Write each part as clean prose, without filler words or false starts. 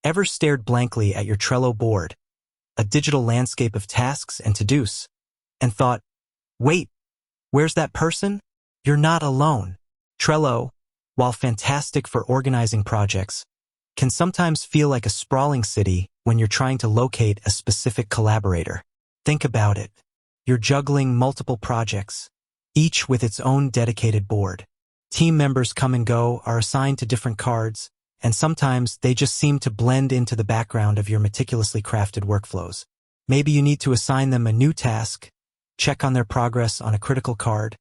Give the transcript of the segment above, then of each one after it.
Ever stared blankly at your Trello board, a digital landscape of tasks and to-dos, and thought, wait, where's that person? You're not alone. Trello, while fantastic for organizing projects, can sometimes feel like a sprawling city when you're trying to locate a specific collaborator. Think about it. You're juggling multiple projects, each with its own dedicated board. Team members come and go, are assigned to different cards, and sometimes they just seem to blend into the background of your meticulously crafted workflows. Maybe you need to assign them a new task, check on their progress on a critical card,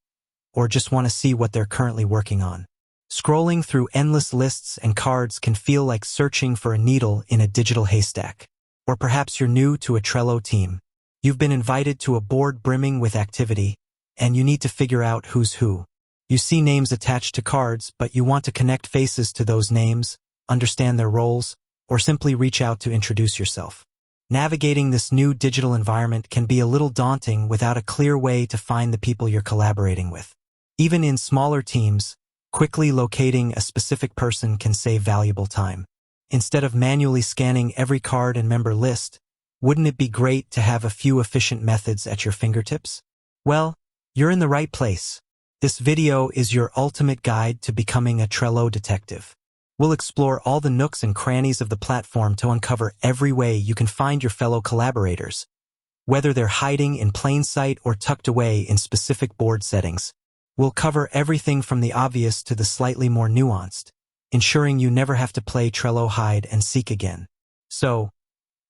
or just want to see what they're currently working on. Scrolling through endless lists and cards can feel like searching for a needle in a digital haystack. Or perhaps you're new to a Trello team. You've been invited to a board brimming with activity, and you need to figure out who's who. You see names attached to cards, but you want to connect faces to those names, understand their roles, or simply reach out to introduce yourself. Navigating this new digital environment can be a little daunting without a clear way to find the people you're collaborating with. Even in smaller teams, quickly locating a specific person can save valuable time. Instead of manually scanning every card and member list, wouldn't it be great to have a few efficient methods at your fingertips? Well, you're in the right place. This video is your ultimate guide to becoming a Trello detective. We'll explore all the nooks and crannies of the platform to uncover every way you can find your fellow collaborators, whether they're hiding in plain sight or tucked away in specific board settings. We'll cover everything from the obvious to the slightly more nuanced, ensuring you never have to play Trello hide and seek again. So,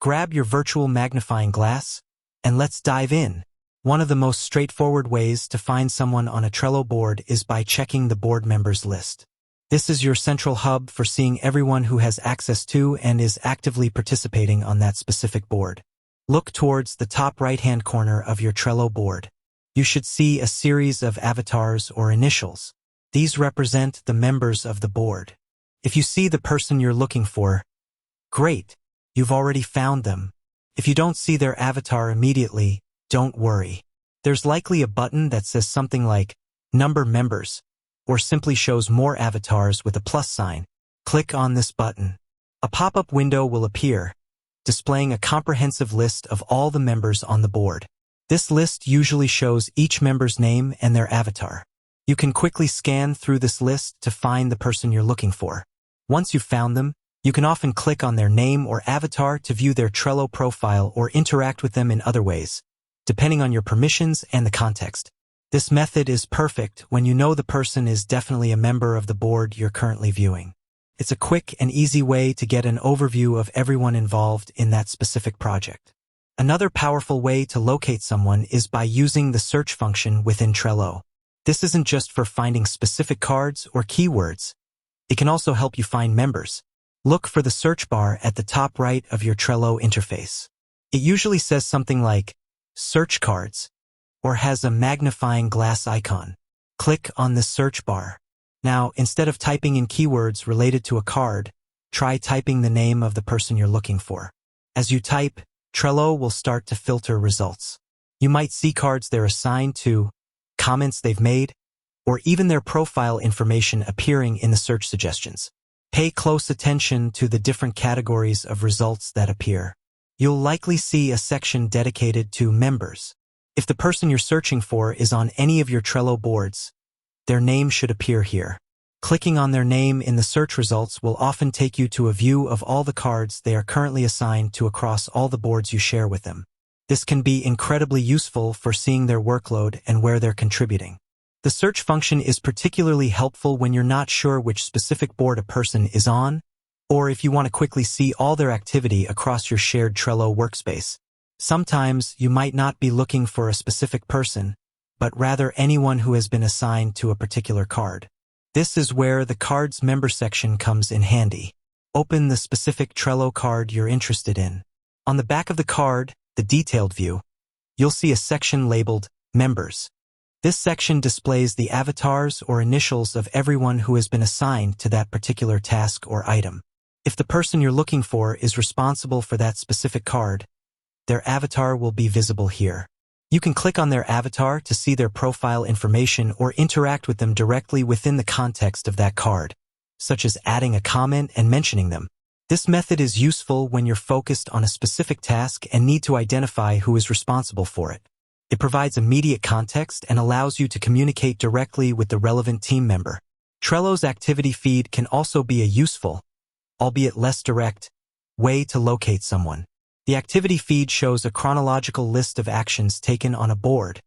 grab your virtual magnifying glass, and let's dive in. One of the most straightforward ways to find someone on a Trello board is by checking the board members list. This is your central hub for seeing everyone who has access to and is actively participating on that specific board. Look towards the top right-hand corner of your Trello board. You should see a series of avatars or initials. These represent the members of the board. If you see the person you're looking for, great, you've already found them. If you don't see their avatar immediately, don't worry. There's likely a button that says something like Number Members, or simply shows more avatars with a plus sign. Click on this button. A pop-up window will appear, displaying a comprehensive list of all the members on the board. This list usually shows each member's name and their avatar. You can quickly scan through this list to find the person you're looking for. Once you've found them, you can often click on their name or avatar to view their Trello profile or interact with them in other ways, depending on your permissions and the context. This method is perfect when you know the person is definitely a member of the board you're currently viewing. It's a quick and easy way to get an overview of everyone involved in that specific project. Another powerful way to locate someone is by using the search function within Trello. This isn't just for finding specific cards or keywords. It can also help you find members. Look for the search bar at the top right of your Trello interface. It usually says something like Search Cards, or has a magnifying glass icon. Click on the search bar. Now, instead of typing in keywords related to a card, try typing the name of the person you're looking for. As you type, Trello will start to filter results. You might see cards they're assigned to, comments they've made, or even their profile information appearing in the search suggestions. Pay close attention to the different categories of results that appear. You'll likely see a section dedicated to members. If the person you're searching for is on any of your Trello boards, their name should appear here. Clicking on their name in the search results will often take you to a view of all the cards they are currently assigned to across all the boards you share with them. This can be incredibly useful for seeing their workload and where they're contributing. The search function is particularly helpful when you're not sure which specific board a person is on, or if you want to quickly see all their activity across your shared Trello workspace. Sometimes you might not be looking for a specific person, but rather anyone who has been assigned to a particular card. This is where the Cards Member section comes in handy. Open the specific Trello card you're interested in. On the back of the card, the detailed view, you'll see a section labeled Members. This section displays the avatars or initials of everyone who has been assigned to that particular task or item. If the person you're looking for is responsible for that specific card, their avatar will be visible here. You can click on their avatar to see their profile information or interact with them directly within the context of that card, such as adding a comment and mentioning them. This method is useful when you're focused on a specific task and need to identify who is responsible for it. It provides immediate context and allows you to communicate directly with the relevant team member. Trello's activity feed can also be a useful, albeit less direct, way to locate someone. The activity feed shows a chronological list of actions taken on a board,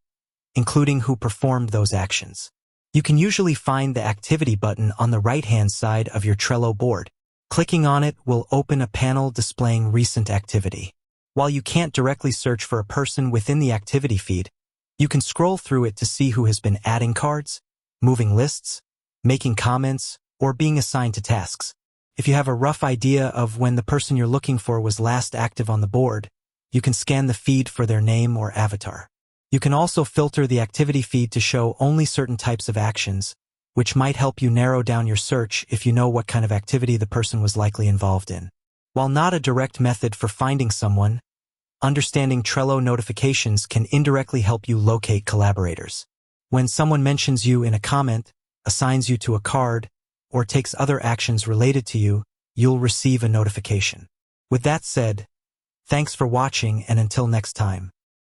including who performed those actions. You can usually find the activity button on the right-hand side of your Trello board. Clicking on it will open a panel displaying recent activity. While you can't directly search for a person within the activity feed, you can scroll through it to see who has been adding cards, moving lists, making comments, or being assigned to tasks. If you have a rough idea of when the person you're looking for was last active on the board, you can scan the feed for their name or avatar. You can also filter the activity feed to show only certain types of actions, which might help you narrow down your search if you know what kind of activity the person was likely involved in. While not a direct method for finding someone, understanding Trello notifications can indirectly help you locate collaborators. When someone mentions you in a comment, assigns you to a card, or takes other actions related to you, you'll receive a notification. With that said, thanks for watching, and until next time.